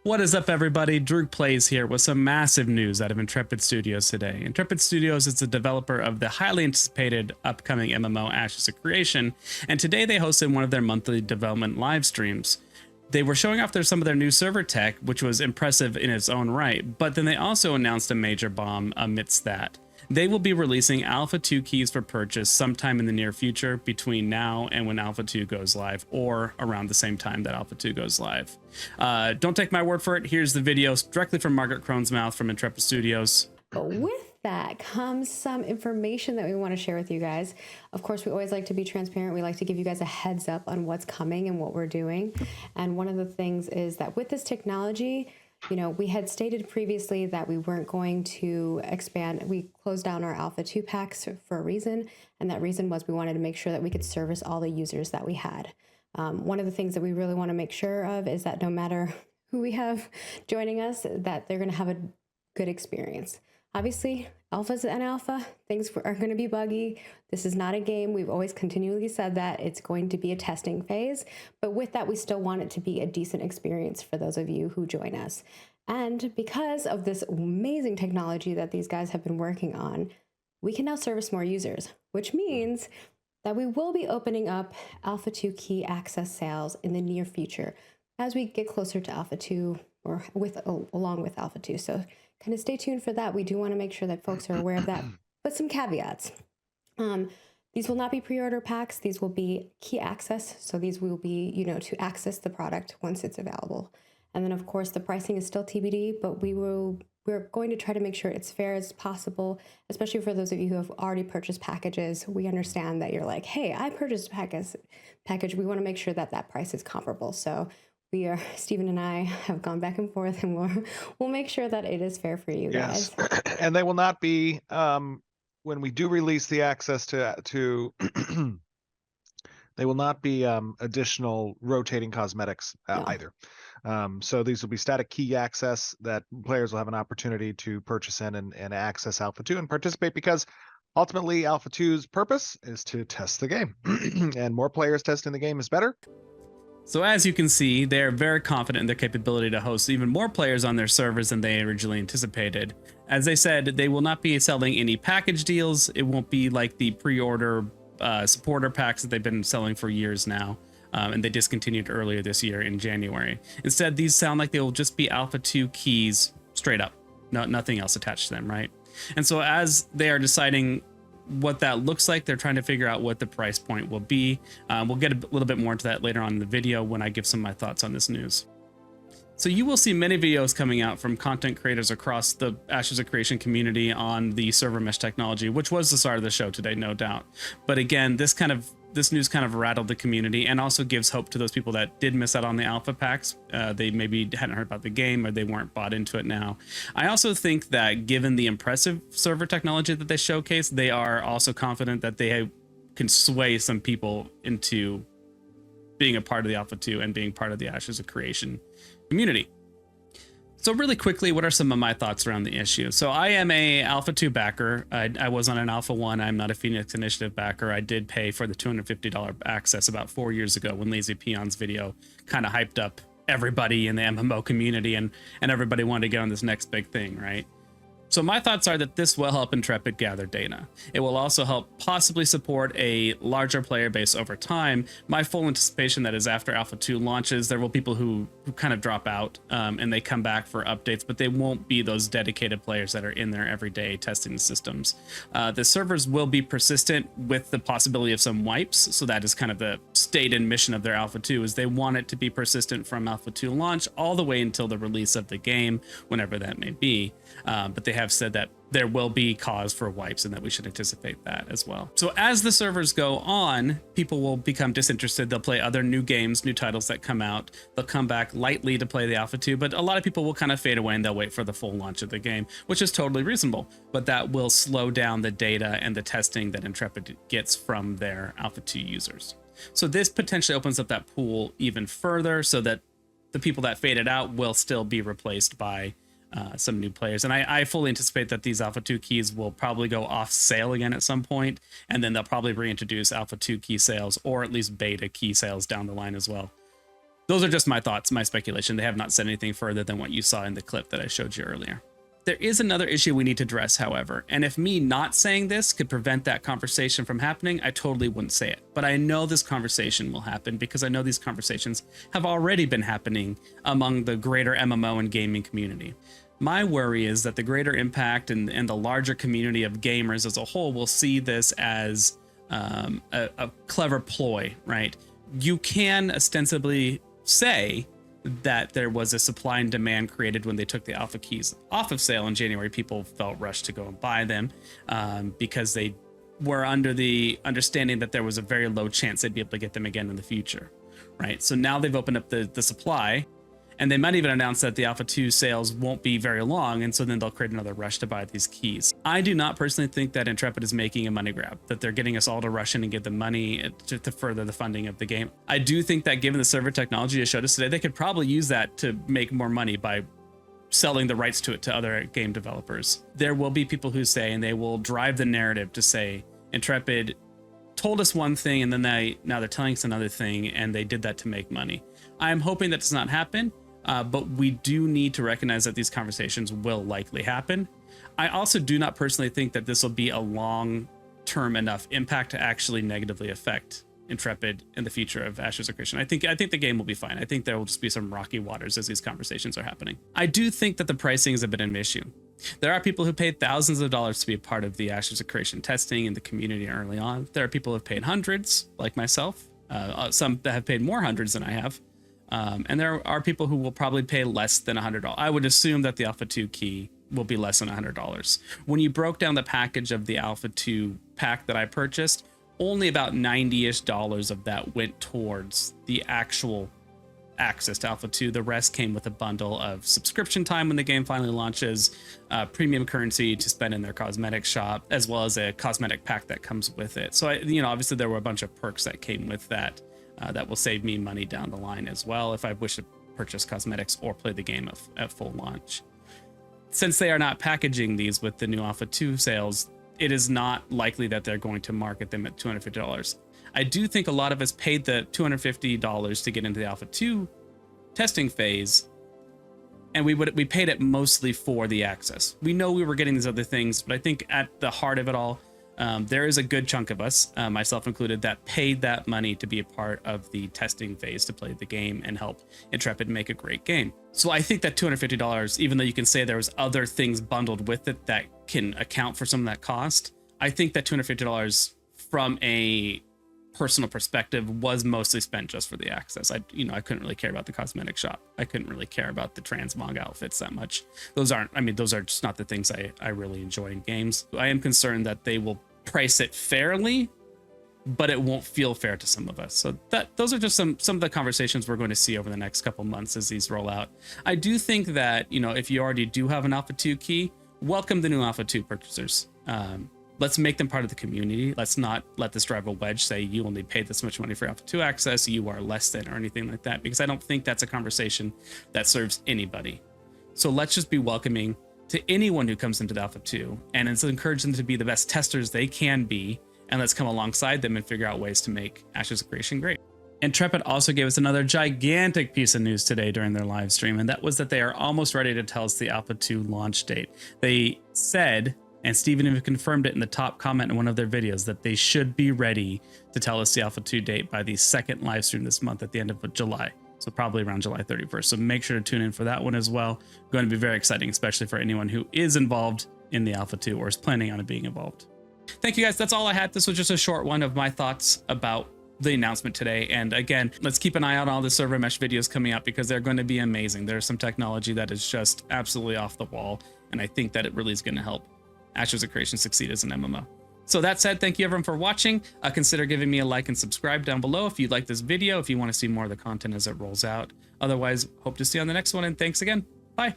What is up, everybody? Drew Plays here with some massive news out of Intrepid Studios today. Intrepid Studios is the developer of the highly anticipated upcoming MMO Ashes of Creation, and today they hosted one of their monthly development live streams. They were showing off some of their new server tech, which was impressive in its own right, but then they also announced a major bomb amidst that. They will be releasing Alpha 2 keys for purchase sometime in the near future between now and when Alpha 2 goes live, or around the same time that Alpha 2 goes live. Don't take my word for it. Here's the video directly from Margaret Crone's mouth from Intrepid Studios. But with that comes some information that we want to share with you guys. Of course, we always like to be transparent. We like to give you guys a heads up on what's coming and what we're doing. And one of the things is that with this technology, you know, we had stated previously that we weren't going to expand. We closed down our Alpha 2 packs for a reason, and that reason was we wanted to make sure that we could service all the users that we had. One of the things that we really want to make sure of is that no matter who we have joining us, that they're going to have a good experience. Obviously, alphas and alpha, things are going to be buggy. This is not a game. We've always continually said that it's going to be a testing phase. But with that, we still want it to be a decent experience for those of you who join us. And because of this amazing technology that these guys have been working on, we can now service more users, which means that we will be opening up Alpha 2 key access sales in the near future as we get closer to Alpha 2 or along with Alpha 2. So kind of stay tuned for that. We do want to make sure that folks are aware of that, but some caveats. These will not be pre-order packs. These will be key access. So these will be, you know, to access the product once it's available. And then of course the pricing is still TBD, but we're going to try to make sure it's fair as possible, especially for those of you who have already purchased packages. We understand that you're like, hey, I purchased a package. We want to make sure that that price is comparable. So Stephen and I have gone back and forth, and we'll make sure that it is fair for you guys. And they will not be, when we do release the access to they will not be additional rotating cosmetics No. either. So these will be static key access that players will have an opportunity to purchase in and access Alpha 2 and participate, because ultimately Alpha 2's purpose is to test the game. And more players testing the game is better. So as you can see, they are very confident in their capability to host even more players on their servers than they originally anticipated. As they said, they will not be selling any package deals. It won't be like the pre-order supporter packs that they've been selling for years now. And they discontinued earlier this year in January. Instead, these sound like they will just be Alpha 2 keys straight up. Nothing else attached to them, right? And so as they are deciding what that looks like, they're trying to figure out what the price point will be. We'll get a little bit more into that later on in the video when I give some of my thoughts on this news. So you will see many videos coming out from content creators across the Ashes of Creation community on the server mesh technology, which was the start of the show today, no doubt. But again, this news kind of rattled the community and also gives hope to those people that did miss out on the alpha packs. They maybe hadn't heard about the game, or they weren't bought into it now. I also think that given the impressive server technology that they showcased, they are also confident that they can sway some people into being a part of the Alpha 2 and being part of the Ashes of Creation community. So really quickly, what are some of my thoughts around the issue? So I am a Alpha 2 backer. I was on an Alpha 1. I'm not a Phoenix Initiative backer. I did pay for the $250 access about 4 years ago when Lazy Peon's video kind of hyped up everybody in the MMO community, and everybody wanted to get on this next big thing, right? So my thoughts are that this will help Intrepid gather data. It will also help possibly support a larger player base over time. My full anticipation that is after Alpha 2 launches, there will be people who kind of drop out and they come back for updates, but they won't be those dedicated players that are in there every day testing the systems. The servers will be persistent with the possibility of some wipes. So that is kind of the stated mission of their Alpha 2, is they want it to be persistent from Alpha 2 launch all the way until the release of the game, whenever that may be. But they have said that there will be cause for wipes and that we should anticipate that as well. So as the servers go on, people will become disinterested. They'll play other new games, new titles that come out. They'll come back lightly to play the Alpha 2, but a lot of people will kind of fade away and they'll wait for the full launch of the game, which is totally reasonable. But that will slow down the data and the testing that Intrepid gets from their Alpha 2 users. So this potentially opens up that pool even further, so that the people that faded out will still be replaced by some new players. And I fully anticipate that these Alpha 2 keys will probably go off sale again at some point, and then they'll probably reintroduce Alpha 2 key sales, or at least beta key sales down the line as well. Those are just my thoughts, my speculation. They have not said anything further than what you saw in the clip that I showed you earlier. There is another issue we need to address, however, and if me not saying this could prevent that conversation from happening, I totally wouldn't say it. But I know this conversation will happen because I know these conversations have already been happening among the greater MMO and gaming community. My worry is that the greater impact and the larger community of gamers as a whole will see this as a clever ploy, right? You can ostensibly say that there was a supply and demand created when they took the alpha keys off of sale in January. People felt rushed to go and buy them because they were under the understanding that there was a very low chance they'd be able to get them again in the future, right? So now they've opened up the supply, and they might even announce that the Alpha 2 sales won't be very long, and so then they'll create another rush to buy these keys. I do not personally think that Intrepid is making a money grab, that they're getting us all to rush in and give them money to further the funding of the game. I do think that given the server technology they showed us today, they could probably use that to make more money by selling the rights to it to other game developers. There will be people who say, and they will drive the narrative to say, Intrepid told us one thing and then now they're telling us another thing, and they did that to make money. I'm hoping that does not happen. But we do need to recognize that these conversations will likely happen. I also do not personally think that this will be a long-term enough impact to actually negatively affect Intrepid in the future of Ashes of Creation. I think the game will be fine. I think there will just be some rocky waters as these conversations are happening. I do think that the pricing is a bit of an issue. There are people who paid thousands of dollars to be a part of the Ashes of Creation testing in the community early on. There are people who have paid hundreds, like myself. Some that have paid more hundreds than I have. And there are people who will probably pay less than $100. I would assume that the Alpha 2 key will be less than $100. When you broke down the package of the Alpha 2 pack that I purchased, only about $90-ish of that went towards the actual access to Alpha 2. The rest came with a bundle of subscription time when the game finally launches, premium currency to spend in their cosmetic shop, as well as a cosmetic pack that comes with it. So, obviously there were a bunch of perks that came with that. That will save me money down the line as well if I wish to purchase cosmetics or play the game at full launch. Since they are not packaging these with the new Alpha 2 sales, it is not likely that they're going to market them at $250. I do think a lot of us paid the $250 to get into the Alpha 2 testing phase, and we paid it mostly for the access. We know we were getting these other things, but I think at the heart of it all, there is a good chunk of us, myself included, that paid that money to be a part of the testing phase to play the game and help Intrepid make a great game. So I think that $250, even though you can say there was other things bundled with it that can account for some of that cost, I think that $250 from a personal perspective was mostly spent just for the access. I couldn't really care about the cosmetic shop. I couldn't really care about the transmog outfits that much. Those are just not the things I really enjoy in games. I am concerned that they will price it fairly, but it won't feel fair to some of us. So those are just some of the conversations we're going to see over the next couple months as these roll out. I do think that, if you already do have an Alpha 2 key, welcome the new Alpha 2 purchasers. Let's make them part of the community. Let's not let this drive a wedge, say you only paid this much money for Alpha 2 access, you are less than, or anything like that, because I don't think that's a conversation that serves anybody. So let's just be welcoming to anyone who comes into the Alpha 2, and let's encourage them to be the best testers they can be, and let's come alongside them and figure out ways to make Ashes of Creation great. Intrepid also gave us another gigantic piece of news today during their live stream, and that was that they are almost ready to tell us the Alpha 2 launch date. They said, and Steven even confirmed it in the top comment in one of their videos, that they should be ready to tell us the Alpha 2 date by the second live stream this month at the end of July. So probably around July 31st. So make sure to tune in for that one as well. Going to be very exciting, especially for anyone who is involved in the Alpha 2 or is planning on it being involved. Thank you guys. That's all I had. This was just a short one of my thoughts about the announcement today. And again, let's keep an eye on all the server mesh videos coming up because they're going to be amazing. There's some technology that is just absolutely off the wall. And I think that it really is going to help Ashes of Creation succeed as an MMO. So that said, thank you everyone for watching. Consider giving me a like and subscribe down below if you like this video, if you want to see more of the content as it rolls out. Otherwise, hope to see you on the next one, and thanks again. Bye.